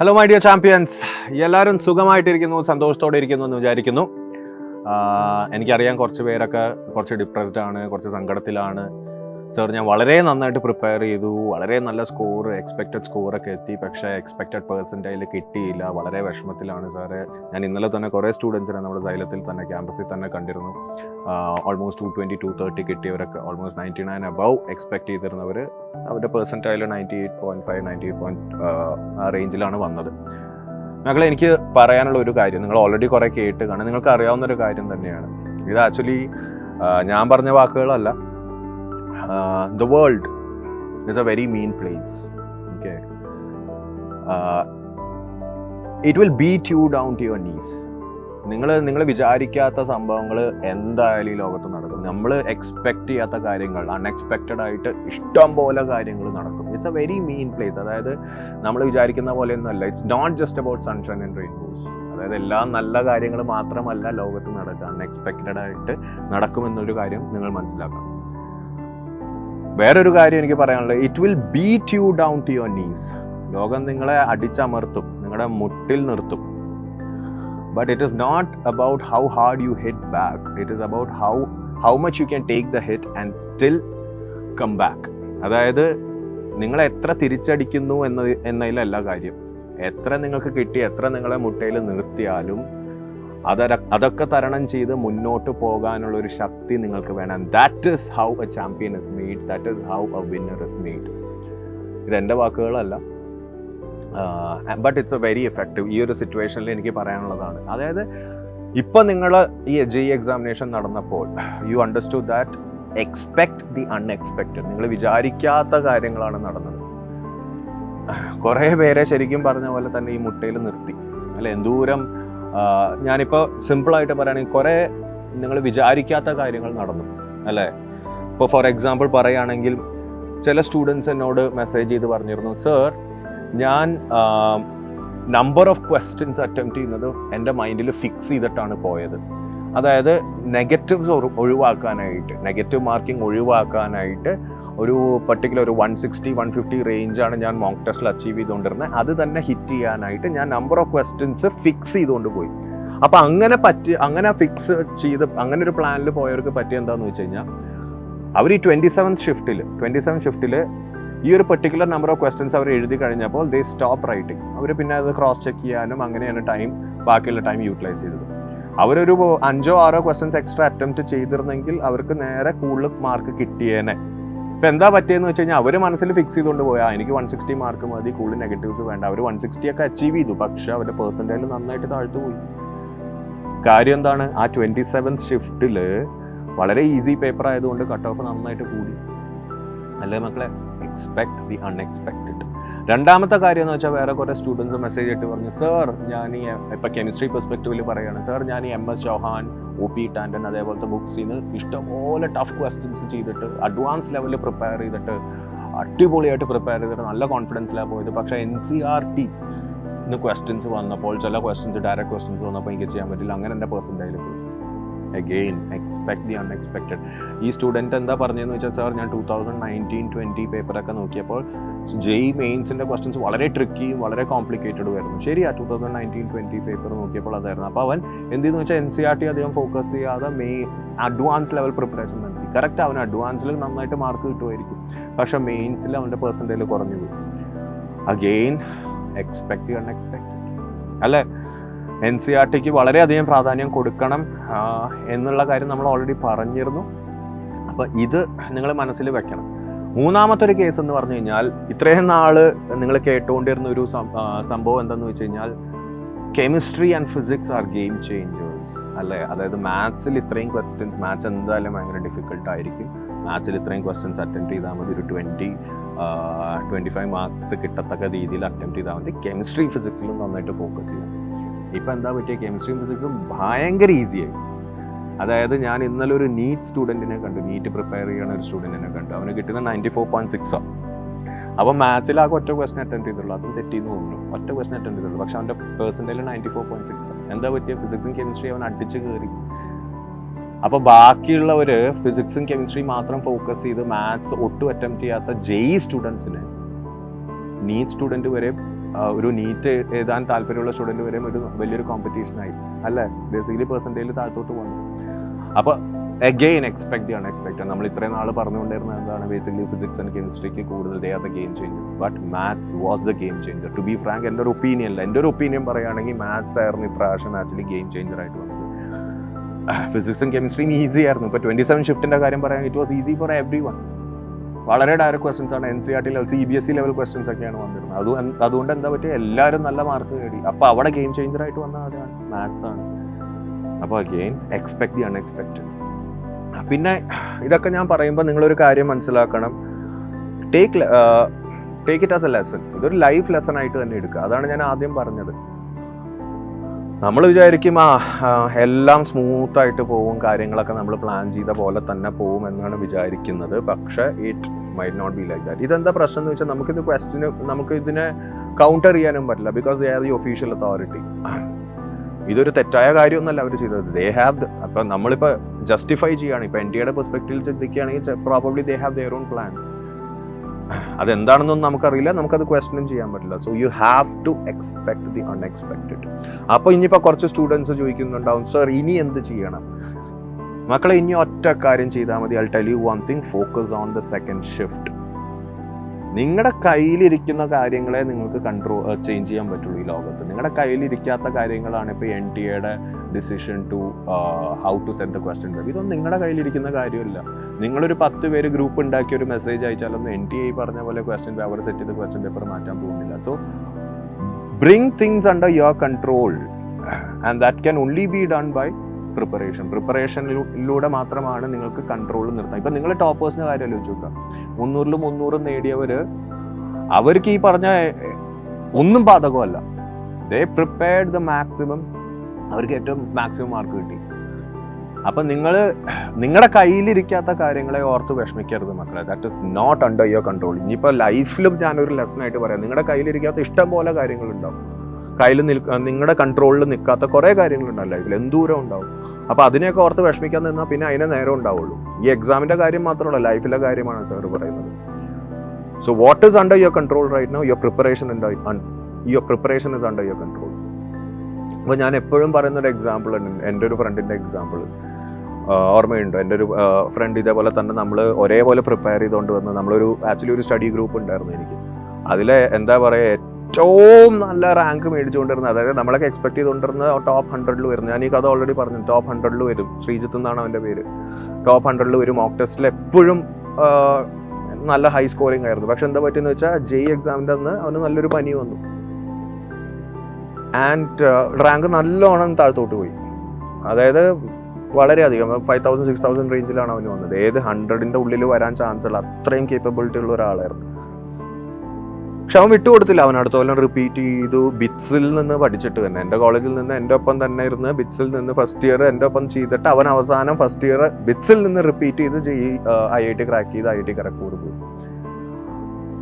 Hello my dear champions, എല്ലാവരും സുഖമായിട്ടിരിക്കുന്നു, സന്തോഷത്തോടെ ഇരിക്കുന്നു എന്ന് വിചാരിക്കുന്നു. എനിക്കറിയാം കുറച്ച് പേരൊക്കെ കുറച്ച് ഡിപ്രസ്ഡ് ആണ്, കുറച്ച് സങ്കടത്തിലാണ്. സർ, ഞാൻ വളരെ നന്നായിട്ട് പ്രിപ്പയർ ചെയ്തു, വളരെ നല്ല സ്കോർ, എക്സ്പെക്റ്റഡ് സ്കോറൊക്കെ എത്തി, പക്ഷേ എക്സ്പെക്റ്റഡ് പെർസെൻറ്റേജിൽ കിട്ടിയില്ല, വളരെ വിഷമത്തിലാണ് സാറ്. ഞാൻ ഇന്നലെ തന്നെ കുറേ സ്റ്റുഡൻസിനെ നമ്മുടെ സൈലത്തിൽ തന്നെ ക്യാമ്പസിൽ തന്നെ കണ്ടിരുന്നു. ഓൾമോസ്റ്റ് 220, 230 കിട്ടിയവരൊക്കെ, ഓൾമോസ്റ്റ് 99 അബവ് എക്സ്പെക്ട് ചെയ്തിരുന്നവർ അവരുടെ പെർസെൻറ്റേജിൽ 98.5, 98 ആ റേഞ്ചിലാണ് വന്നത്. മക്കളെ, എനിക്ക് പറയാനുള്ള ഒരു കാര്യം, നിങ്ങൾ ഓൾറെഡി കുറേ കേട്ട് കാണും, നിങ്ങൾക്ക് അറിയാവുന്നൊരു കാര്യം തന്നെയാണ് ഇത്. ആക്ച്വലി ഞാൻ പറഞ്ഞ വാക്കുകളല്ല. The world is a very mean place. Okay, it will beat you down to your knees. നിങ്ങൾ വിചാരിക്കാത്ത സംഭവങ്ങൾ എന്തായാലും ഈ ലോകത്ത് നടക്കും. നമ്മൾ എക്സ്പെക്ട് ചെയ്യാത്ത കാര്യങ്ങൾ, അൺഎക്സ്പെക്റ്റഡ് ആയിട്ട് ഇഷ്ടം പോലെ കാര്യങ്ങൾ നടക്കും. It's a very mean place. അതായത് നമ്മൾ വിചാരിക്കുന്ന പോലെയൊന്നുമല്ല. It's not just about sunshine and rainbows. അതായത് എല്ലാ നല്ല കാര്യങ്ങൾ മാത്രമല്ല ലോകത്ത് നടക്കുക, അൺഎക്സ്പെക്റ്റഡ് ആയിട്ട് നടക്കുമെന്നൊരു കാര്യം നിങ്ങൾ മനസ്സിലാക്കണം. വേറൊരു കാര്യം എനിക്ക് പറയാനുള്ളത്, it will beat you down to your knees. ലോകം നിങ്ങളെ അടിച്ചമർത്തും, നിങ്ങളുടെ മുട്ടിൽ നിർത്തും. But it is not about how hard you hit back. It is about how much you can take the hit and still come back. അതായത് നിങ്ങൾ എത്ര തിരിച്ചടിക്കുന്നു എന്നതിലല്ല കാര്യം. എത്ര നിങ്ങൾക്ക് കിട്ടി, എത്ര നിങ്ങളെ മുട്ടയിൽ നിർത്തിയാലും അതൊക്കെ തരണം ചെയ്ത് മുന്നോട്ട് പോകാനുള്ള ഒരു ശക്തി നിങ്ങൾക്ക് വേണം. That is how a champion is made. That is how a winner is made. ഇതെൻ്റെ വാക്കുകളല്ല, but it's a very effective. ഈ ഒരു സിറ്റുവേഷനിൽ എനിക്ക് പറയാനുള്ളതാണ്. അതായത് ഇപ്പം നിങ്ങൾ ഈ JEE എക്സാമിനേഷൻ നടന്നപ്പോൾ you understood that expect the unexpected. നിങ്ങൾ വിചാരിക്കാത്ത കാര്യങ്ങളാണ് നടന്നത്. കുറേ പേരെ ശരിക്കും പറഞ്ഞ പോലെ തന്നെ ഈ മുട്ടയിൽ നിർത്തി, അല്ലെ? എന്തോരം ഞാനിപ്പോൾ സിമ്പിളായിട്ട് പറയുകയാണെങ്കിൽ കുറേ നിങ്ങൾ വിചാരിക്കാത്ത കാര്യങ്ങൾ നടന്നു, അല്ലേ? ഇപ്പോൾ ഫോർ എക്സാമ്പിൾ പറയുകയാണെങ്കിൽ, ചില സ്റ്റുഡൻസ് എന്നോട് മെസ്സേജ് ചെയ്ത് പറഞ്ഞിരുന്നു, സർ, ഞാൻ നമ്പർ ഓഫ് ക്വസ്റ്റ്യൻസ് അറ്റംപ്റ്റ് ചെയ്യുന്നത് എൻ്റെ മൈൻഡിൽ ഫിക്സ് ചെയ്തിട്ടാണ് പോയത്. അതായത് നെഗറ്റീവ്സ് ഒഴിവാക്കാനായിട്ട്, നെഗറ്റീവ് മാർക്കിംഗ് ഒഴിവാക്കാനായിട്ട് ഒരു പർട്ടിക്കുലർ ഒരു 160, 150 റേഞ്ചാണ് ഞാൻ മോക്ക് ടെസ്റ്റിൽ അച്ചീവ് ചെയ്തുകൊണ്ടിരുന്നത്. അത് തന്നെ ഹിറ്റ് ചെയ്യാനായിട്ട് ഞാൻ നമ്പർ ഓഫ് ക്വസ്റ്റ്യൻസ് ഫിക്സ് ചെയ്തുകൊണ്ട് പോയി. അപ്പം അങ്ങനെ ഫിക്സ് ചെയ്ത് അങ്ങനെ ഒരു പ്ലാനിൽ പോയവർക്ക് പറ്റിയ എന്താണെന്ന് വെച്ച് കഴിഞ്ഞാൽ, അവർ ഈ 27th ഷിഫ്റ്റിൽ ഈ ഒരു പെർട്ടിക്കുലർ നമ്പർ ഓഫ് ക്വസ്റ്റ്യൻസ് അവർ എഴുതി കഴിഞ്ഞപ്പോൾ ദേ സ്റ്റോപ്പ് റൈറ്റിംഗ്. അവർ പിന്നെ അത് ക്രോസ് ചെക്ക് ചെയ്യാനും അങ്ങനെയാണ് ബാക്കിയുള്ള ടൈം യൂട്ടിലൈസ് ചെയ്തത്. അവരൊരു 5 or 6 ക്വസ്റ്റ്യൻസ് എക്സ്ട്രാ അറ്റംപ്റ്റ് ചെയ്തിരുന്നെങ്കിൽ അവർക്ക് നേരെ കൂടുതൽ മാർക്ക് കിട്ടിയേനെ. ഇപ്പം എന്താ പറ്റിയെന്ന് വെച്ച് കഴിഞ്ഞാൽ, അവർ മനസ്സിൽ ഫിക്സ് ചെയ്തുകൊണ്ട് പോയാൽ എനിക്ക് 160 മാർക്ക് മതി, കൂടുതൽ നെഗറ്റീവ്സ് വേണ്ട. അവർ 160 ഒക്കെ അച്ചീവ് ചെയ്തു, പക്ഷെ അവരുടെ പെർസെൻറ്റേജിൽ നന്നായിട്ട് താഴ്ത്തു പോയി. കാര്യം എന്താണ്? ആ 27th ഷിഫ്റ്റിൽ വളരെ ഈസി പേപ്പർ ആയതുകൊണ്ട് കട്ട് ഓഫ് നന്നായിട്ട് കൂടി. അല്ലേ മക്കളെ? Expect the unexpected. രണ്ടാമത്തെ കാര്യം എന്ന് വെച്ചാൽ, വേറെ കുറേ സ്റ്റുഡൻസ് മെസ്സേജ് ഇട്ട് പറഞ്ഞു, സർ, ഞാൻ ഈ ഇപ്പം കെമിസ്ട്രി പെർസ്പെക്റ്റീവിൽ പറയുകയാണ്, സർ, ഞാൻ ഈ MS ചൗഹാൻ, OP ടാൻഡൻ അതേപോലത്തെ ബുക്സിന് ഇഷ്ടംപോലെ ടഫ് ക്വസ്റ്റ്യൻസ് ചെയ്തിട്ട് അഡ്വാൻസ് ലെവലിൽ പ്രിപ്പയർ ചെയ്തിട്ട് അടിപൊളിയായിട്ട് പ്രിപ്പയർ ചെയ്തിട്ട് നല്ല കോൺഫിഡൻസിലാണ് പോയത്. പക്ഷേ NCERT ക്വസ്റ്റ്യൻസ് വന്നപ്പോൾ, ചില ക്വസ്റ്റ്യൻസ് ഡയറക്റ്റ് ക്വസ്റ്റ്യൻസ് വന്നപ്പോൾ എനിക്ക് ചെയ്യാൻ പറ്റില്ല. അങ്ങനെ എൻ്റെ പെർസെൻറ്റേജിൽ പോയി. Again expect the unexpected. ഈ സ്റ്റുഡൻറ്റ് എന്താ പറഞ്ഞതെന്ന് വെച്ചാൽ, സാർ, ഞാൻ 2019-20 പേപ്പറൊക്കെ നോക്കിയപ്പോൾ JEE മെയിൻസിൻ്റെ ക്വസ്റ്റ്യൻസ് വളരെ ട്രിക്കിയും വളരെ കോംപ്ലിക്കേറ്റഡും ആയിരുന്നു. ശരിയാ, 2019-20 പേപ്പർ നോക്കിയപ്പോൾ അതായിരുന്നു. അപ്പോൾ അവൻ എന്തെന്ന് വെച്ചാൽ NCERT അധികം ഫോക്കസ് ചെയ്യാതെ അഡ്വാൻസ് ലെവൽ പ്രിപ്പറേഷൻ നടത്തി. കറക്റ്റ്, അവന് അഡ്വാൻസിൽ നന്നായിട്ട് മാർക്ക് കിട്ടുമായിരിക്കും, പക്ഷേ മെയിൻസിൽ അവൻ്റെ പെർസെൻറ്റേജിൽ കുറഞ്ഞു പോയി. അഗെയിൻ എക്സ്പെക്ട് ദി അൺഎക്സ്പെക്റ്റഡ്, അല്ലേ? NCERTക്ക് വളരെയധികം പ്രാധാന്യം കൊടുക്കണം എന്നുള്ള കാര്യം നമ്മൾ ഓൾറെഡി പറഞ്ഞിരുന്നു. അപ്പോൾ ഇത് നിങ്ങൾ മനസ്സിൽ വെക്കണം. മൂന്നാമത്തെ ഒരു കേസ് എന്ന് പറഞ്ഞു കഴിഞ്ഞാൽ, ഇത്രയും നാൾ നിങ്ങൾ കേട്ടുകൊണ്ടിരുന്ന ഒരു സംഭവം എന്താണെന്ന് വെച്ച് കഴിഞ്ഞാൽ, chemistry and physics are game changers, അല്ലേ? അതായത് മാത്സിൽ ഇത്രയും ക്വസ്റ്റ്യൻസ്, മാത്സ് എന്തായാലും ഭയങ്കര ഡിഫിക്കൽട്ടായിരിക്കും. മാത്സിൽ ഇത്രയും ക്വസ്റ്റ്യൻസ് അറ്റംപ്റ്റ് ചെയ്താൽ മതി, ഒരു 20-25 മാർക്സ് കിട്ടത്തക്ക രീതിയിൽ അറ്റംപ്റ്റ് ചെയ്താൽ മതി. കെമിസ്ട്രി ഫിസിക്സിലും നന്നായിട്ട് ഫോക്കസ് ചെയ്യാം. ഇപ്പം എന്താ പറ്റിയ, കെമിസ്ട്രിയും ഫിസിക്സും ഭയങ്കര ഈസിയായി. അതായത് ഞാൻ ഇന്നലെ ഒരു നീറ്റ് സ്റ്റുഡൻറ്റിനെ കണ്ടു, നീറ്റ് പ്രിപ്പയർ ചെയ്യുന്ന ഒരു സ്റ്റുഡൻറ്റിനെ കണ്ടു. അവന് കിട്ടുന്ന 94.6. അപ്പം മാത്സിൽ ആകെ ഒറ്റ ക്വസ്റ്റൻ അറ്റംപ്റ്റ് ചെയ്തുള്ളൂ, അതും തെറ്റിന്ന് തോന്നുന്നു. ഒറ്റ ക്വസ്റ്റൻ അറ്റംപ്റ്റ് ചെയ്തുള്ളൂ, പക്ഷെ അവൻ്റെ പെർസെൻറ്റേജിൽ 94.6. എന്താ പറ്റിയ, ഫിസിക്സും കെമിസ്ട്രി അവൻ അടിച്ച് കയറി. അപ്പോൾ ബാക്കിയുള്ളവർ ഫിസിക്സും കെമിസ്ട്രി മാത്രം ഫോക്കസ് ചെയ്ത് മാത്സ് ഒട്ടും അറ്റംപ്റ്റ് ചെയ്യാത്ത JEE സ്റ്റുഡൻസിന് നീറ്റ് സ്റ്റുഡൻറ്റ് വരെ ഒരു നീറ്റ് എഴുതാൻ താല്പര്യമുള്ള സ്റ്റുഡൻറ്റ് വരെയും ഒരു വലിയൊരു കോമ്പറ്റീഷനായി അല്ലേ, ബേസിക്കലി പെർസെൻറ്റേജിൽ താഴത്തോട്ട് പോകുന്നു. അപ്പോൾ അഗെയിൻ എക്സ്പെക്ട് ദി അൺഎക്സ്പെക്റ്റഡ്. നമ്മൾ ഇത്രയും നാൾ പറഞ്ഞുകൊണ്ടിരുന്നത് എന്താണ്, ബേസിക്കലി ഫിസിക്സ് ആൻഡ് കെമിസ്ട്രിക്ക് കൂടുതൽ they are the game changer, but maths was the game changer. To be frank, എൻ്റെ ഒരു ഒപ്പീനിയൻ പറയുകയാണെങ്കിൽ മാത്സ് ആയിരുന്നു ഇപ്രാവശ്യം ആക്ച്വലി ഗെയിം ചേഞ്ചർ ആയിട്ട് വന്നത്. ഫിസിക്സും കെമിസ്ട്രിയും ഈസി ആയിരുന്നു. ഇപ്പോൾ 27 ഷിഫ്റ്റിൻ്റെ കാര്യം പറയാൻ, it was easy for every one. വളരെ ഡയറക്റ്റ് ക്വസ്റ്റൻസ് ആണ്, NCERT level CBSE level questions ഒക്കെയാണ് വന്നിരുന്നത്. അതുകൊണ്ട് എന്താ പറ്റുക, എല്ലാവരും നല്ല മാർക്ക് നേടി. അപ്പോൾ അവിടെ ഗെയിം ചേഞ്ചർ ആയിട്ട് വന്ന ആരാണ്, മാത്സ് ആണ്. അപ്പോൾ അഗെയിൻ എക്സ്പെക്ട് ദി അൺഎക്സ്പെക്റ്റഡ്. പിന്നെ ഇതൊക്കെ ഞാൻ പറയുമ്പോൾ നിങ്ങളൊരു കാര്യം മനസ്സിലാക്കണം, take it as A lesson. ഇതൊരു ലൈഫ് ലെസൺ ആയിട്ട് തന്നെ എടുക്കുക. അതാണ് ഞാൻ ആദ്യം പറഞ്ഞത്. നമ്മൾ വിചാരിക്കും എല്ലാം സ്മൂത്തായിട്ട് പോവും, കാര്യങ്ങളൊക്കെ നമ്മൾ പ്ലാൻ ചെയ്ത പോലെ തന്നെ പോവും എന്നാണ് വിചാരിക്കുന്നത്. പക്ഷേ it might not be like that. ഇതെന്താ പ്രശ്നം എന്ന് വെച്ചാൽ നമുക്ക് ഇതിനെ കൗണ്ടർ ചെയ്യാനും പറ്റില്ല, because they are the official authority. ഇതൊരു തെറ്റായ കാര്യമൊന്നുമല്ല അവർ ചെയ്തത്. ദേ ഹാവ് അപ്പം നമ്മളിപ്പോൾ ജസ്റ്റിഫൈ ചെയ്യുകയാണ്. ഇപ്പോൾ NTA പെർസ്പെക്റ്റീവിൽ ചിന്തിക്കുകയാണെങ്കിൽ probably they have their own plans. അതെന്താണെന്നൊന്നും നമുക്കറിയില്ല, നമുക്കത് ക്വസ്റ്റ്യൻ ചെയ്യാൻ പറ്റില്ല. So you have to expect the unexpected. അപ്പോൾ ഇനിയിപ്പോൾ കുറച്ച് സ്റ്റുഡൻസ് ചോദിക്കുന്നുണ്ടാവും, സർ ഇനി എന്ത് ചെയ്യണം? മക്കളെ, ഇനി ഒറ്റ കാര്യം ചെയ്താൽ മതി. I tell you one thing, focus on the second shift. നിങ്ങളുടെ കയ്യിലിരിക്കുന്ന കാര്യങ്ങളെ നിങ്ങൾക്ക് ചേഞ്ച് ചെയ്യാൻ പറ്റുള്ളൂ ഈ ലോകത്ത്. നിങ്ങളുടെ കയ്യിലിരിക്കാത്ത കാര്യങ്ങളാണ് ഇപ്പോൾ NTA decision to how to set the question paper. ഇതൊന്നും നിങ്ങളുടെ കയ്യിലിരിക്കുന്ന കാര്യമില്ല. നിങ്ങളൊരു 10 പേര് ഗ്രൂപ്പ് ഉണ്ടാക്കി ഒരു മെസ്സേജ് അയച്ചാലൊന്നും NTA പറഞ്ഞ പോലെ ക്വസ്റ്റ്യൻ പേപ്പർ സെറ്റ് ചെയ്ത് ക്വസ്റ്റ്യൻ പേപ്പർ മാറ്റാൻ പോകുന്നില്ല. So bring things under your control and that can only be done by പ്രിപ്പറേഷനിലൂടെ മാത്രമാണ് നിങ്ങൾക്ക് കൺട്രോൾ നിർത്താം. ഇപ്പം നിങ്ങൾ ടോപ്പേഴ്സിൻ്റെ കാര്യം ആലോചിച്ച് നോക്കുക. 300 നേടിയവർ, അവർക്ക് ഈ പറഞ്ഞ ഒന്നും ബാധകമല്ല. ദേ പ്രിപ്പയർഡ് ദ മാക്സിമം, അവർക്ക് ഏറ്റവും മാക്സിമം മാർക്ക് കിട്ടി. അപ്പം നിങ്ങളുടെ കയ്യിലിരിക്കാത്ത കാര്യങ്ങളെ ഓർത്ത് വിഷമിക്കരുത് മക്കളെ. That is not under your control. ഇനിയിപ്പോൾ ലൈഫിലും ഞാനൊരു ലെസണായിട്ട് പറയാം, നിങ്ങളുടെ കയ്യിലിരിക്കാത്ത ഇഷ്ടം പോലെ കാര്യങ്ങളുണ്ടാവും. നിങ്ങളുടെ കൺട്രോളിൽ നിൽക്കാത്ത കുറേ കാര്യങ്ങളുണ്ടാവും ലൈഫിൽ, എന്തോരം ഉണ്ടാവും. അപ്പോൾ അതിനെയൊക്കെ ഓർത്ത് വിഷമിക്കാൻ നിന്നാൽ പിന്നെ അതിനെ നേരം ഉണ്ടാവുള്ളൂ. ഈ എക്സാമിൻ്റെ കാര്യം മാത്രമല്ല, ലൈഫിലെ കാര്യമാണ് സാർ പറയുന്നത്. So what is under your control right now? Your preparation is under your control. അപ്പോൾ ഞാൻ എപ്പോഴും പറയുന്നൊരു എക്സാമ്പിൾ ഉണ്ട്, എൻ്റെ ഒരു ഫ്രണ്ടിൻ്റെ എക്സാമ്പിൾ ഓർമ്മയുണ്ടോ? എൻ്റെ ഒരു ഫ്രണ്ട് ഇതേപോലെ തന്നെ നമ്മൾ ഒരേപോലെ പ്രിപ്പയർ ചെയ്തുകൊണ്ട് വന്ന് ആക്ച്വലി ഒരു സ്റ്റഡി ഗ്രൂപ്പ് ഉണ്ടായിരുന്നു എനിക്ക്. അതിൽ എന്താ പറയുക, ഏറ്റവും നല്ല റാങ്ക് മേടിച്ചുകൊണ്ടിരുന്നത്, അതായത് നമ്മളൊക്കെ എക്സ്പെക്ട് ചെയ്തുകൊണ്ടിരുന്ന ടോപ്പ് 100 വരും. ഞാൻ ഈ കഥ ഓൾറെഡി പറഞ്ഞു, ടോപ്പ് 100 വരും. ശ്രീജിത്ത് എന്നാണ് അവൻ്റെ പേര്. ടോപ്പ് 100 വരും. മോക്ക് ടെസ്റ്റിൽ എപ്പോഴും നല്ല ഹൈ സ്കോറിംഗ് ആയിരുന്നു. പക്ഷെ എന്താ പറ്റിയെന്ന് വെച്ചാൽ JEE എക്സാമിൻ്റെ അന്ന് അവന് നല്ലൊരു പനി വന്നു ആൻഡ് റാങ്ക് നല്ലോണം താഴ്ത്തോട്ട് പോയി. അതായത് വളരെയധികം 5000 6000 റേഞ്ചിലാണ് അവന് വന്നത്. ഏത് 100ന്റെ ഉള്ളിൽ വരാൻ ചാൻസ് ഉള്ള അത്രയും കേപ്പബിലിറ്റി ഉള്ള ഒരാളായിരുന്നു. പക്ഷെ അവൻ വിട്ടുകൊടുത്തില്ല. അവൻ അടുത്ത കൊല്ലം റിപ്പീറ്റ് ചെയ്തു, ബിറ്റ്സിൽ നിന്ന് പഠിച്ചിട്ട് തന്നെ. എൻ്റെ കോളേജിൽ നിന്ന് എൻ്റെ ഒപ്പം തന്നെ ഇരുന്ന് ബിറ്റ്സിൽ നിന്ന് ഫസ്റ്റ് ഇയർ എൻ്റെ ഒപ്പം ചെയ്തിട്ട് അവൻ അവസാനം ഫസ്റ്റ് ഇയർ ബിറ്റ്സിൽ നിന്ന് റിപ്പീറ്റ് ചെയ്ത് IIT ക്രാക്ക് ചെയ്ത് IIT ഖരഗ്പൂർ പോയി.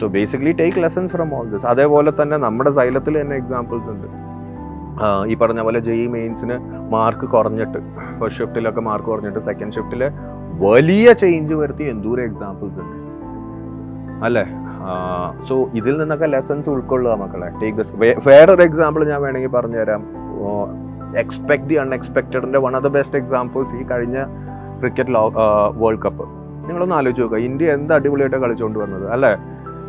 So basically take lessons from all this. അതേപോലെ തന്നെ നമ്മുടെ സൈലത്തിൽ തന്നെ എക്സാമ്പിൾസ് ഉണ്ട്. ഈ പറഞ്ഞ പോലെ JEE മെയിൻസിന് മാർക്ക് കുറഞ്ഞിട്ട്, ഫസ്റ്റ് ഷിഫ്റ്റിലൊക്കെ മാർക്ക് കുറഞ്ഞിട്ട് സെക്കൻഡ് ഷിഫ്റ്റിൽ വലിയ ചേഞ്ച് വരുത്തി എന്തോരം എക്സാമ്പിൾസ് ഉണ്ട് അല്ലേ? സോ ഇതിൽ നിന്നൊക്കെ ലെസൺസ് ഉൾക്കൊള്ളുക മക്കളെ. Take this. വേറൊരു എക്സാമ്പിൾ ഞാൻ വേണമെങ്കിൽ പറഞ്ഞുതരാം. എക്സ്പെക്ട് ദി അൺഎക്സ്പെക്റ്റഡിൻ്റെ one of the best examples ഈ കഴിഞ്ഞ ക്രിക്കറ്റ് വേൾഡ് കപ്പ്. നിങ്ങളൊന്ന് ആലോചിച്ച് നോക്കുക, ഇന്ത്യ എന്ത് അടിപൊളിയായിട്ട് കളിച്ചുകൊണ്ട് വന്നത് അല്ലേ?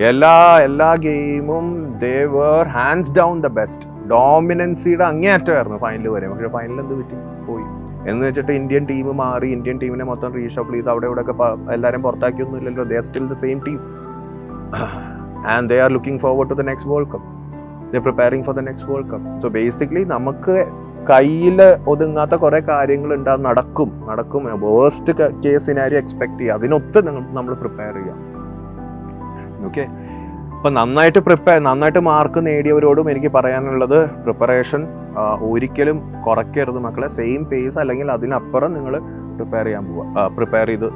എല്ലാ ഗെയിമും they were hands down the best. ഡോമിനൻസിയുടെ അങ്ങേയറ്റമായിരുന്നു ഫൈനൽ വരെ. പക്ഷേ ഫൈനൽ എന്ത് പറ്റി? പോയി. എന്ന് വെച്ചിട്ട് ഇന്ത്യൻ ടീം മാറി, ഇന്ത്യൻ ടീമിനെ മൊത്തം റീഷഫിൾ ചെയ്ത് അവിടെ ഇവിടെയൊക്കെ എല്ലാവരും പുറത്താക്കിയൊന്നുമില്ലല്ലോ. They are still the same team and they are looking forward to the next World Cup. They're preparing for the next World Cup. So basically നമുക്ക് കയ്യിൽ ഒതുങ്ങാത്ത കുറേ കാര്യങ്ങൾ ഉണ്ടാകും, നടക്കും. വേസ്റ്റ് കേസ് സിനാരിയോ എക്സ്പെക്ട് ചെയ്യുക, അതിനൊത്ത് നമ്മൾ പ്രിപ്പയർ ചെയ്യാം. ഓക്കെ. അപ്പം നന്നായിട്ട് മാർക്ക് നേടിയവരോടും എനിക്ക് പറയാനുള്ളത്, പ്രിപ്പറേഷൻ ഒരിക്കലും കുറയ്ക്കരുത് മക്കളെ. സെയിം പേസ് അല്ലെങ്കിൽ അതിനപ്പുറം നിങ്ങൾ പ്രിപ്പയർ ചെയ്ത്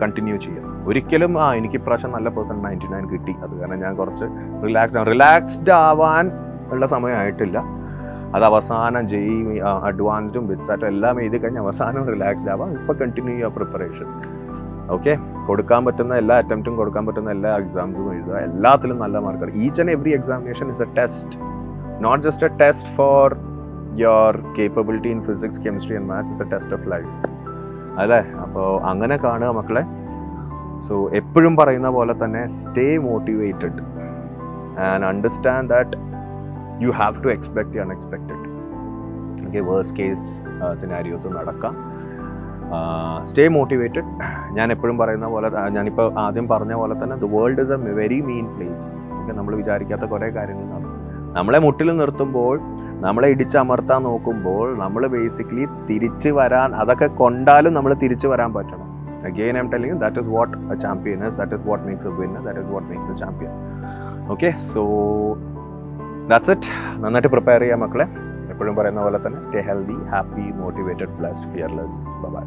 കണ്ടിന്യൂ ചെയ്യുക. ഒരിക്കലും എനിക്ക് ഇപ്രാവശ്യം നല്ല 99% കിട്ടി, അത് കാരണം ഞാൻ കുറച്ച് റിലാക്സ്ഡ് ആവാൻ ഉള്ള സമയമായിട്ടില്ല. അത് അവസാനം JEE അഡ്വാൻസ്ഡും ബിറ്റ്സാറ്റും എല്ലാം എഴുതി കഴിഞ്ഞ് അവസാനം റിലാക്സ്ഡ് ആവാം. ഇപ്പോൾ കണ്ടിന്യൂ ചെയ്യുക പ്രിപ്പറേഷൻ. ഓക്കെ. കൊടുക്കാൻ പറ്റുന്ന എല്ലാ അറ്റംപ്റ്റും കൊടുക്കാൻ പറ്റുന്ന എല്ലാ എക്സാംസും എഴുതുക, എല്ലാത്തിലും നല്ല mark. Each and every examination is a test, not just a test for your capability in physics, chemistry and maths, it's a test of life അല്ലേ. അപ്പോൾ അങ്ങനെ കാണുക മക്കളെ. സോ എപ്പോഴും പറയുന്ന പോലെ തന്നെ stay motivated and understand that you have to expect the unexpected. Okay, worst case scenarios നടക്കാം. Stay motivated. ഞാൻ എപ്പോഴും പറയുന്ന പോലെ, ഞാനിപ്പോൾ ആദ്യം പറഞ്ഞ പോലെ തന്നെ the world is a very mean place. Okay, നമ്മൾ വിചാരിക്കാത്ത കുറേ കാര്യങ്ങൾ നടക്കും. നമ്മളെ മുട്ടിൽ നിർത്തുമ്പോൾ, നമ്മളെ ഇടിച്ചമർത്താൻ നോക്കുമ്പോൾ, നമ്മൾ ബേസിക്കലി തിരിച്ച് വരാൻ, അതൊക്കെ കൊണ്ടാലും നമ്മൾ തിരിച്ചു വരാൻ പറ്റണം. Again, I'm telling you, that is what a champion is. That is what makes a winner. That is what makes a champion. Okay, so that's it. നന്നായിട്ട് പ്രിപ്പയർ ചെയ്യാം മക്കളെ. എപ്പോഴും പറയുന്ന പോലെ തന്നെ stay healthy, happy, motivated, blessed, fearless. Bye bye.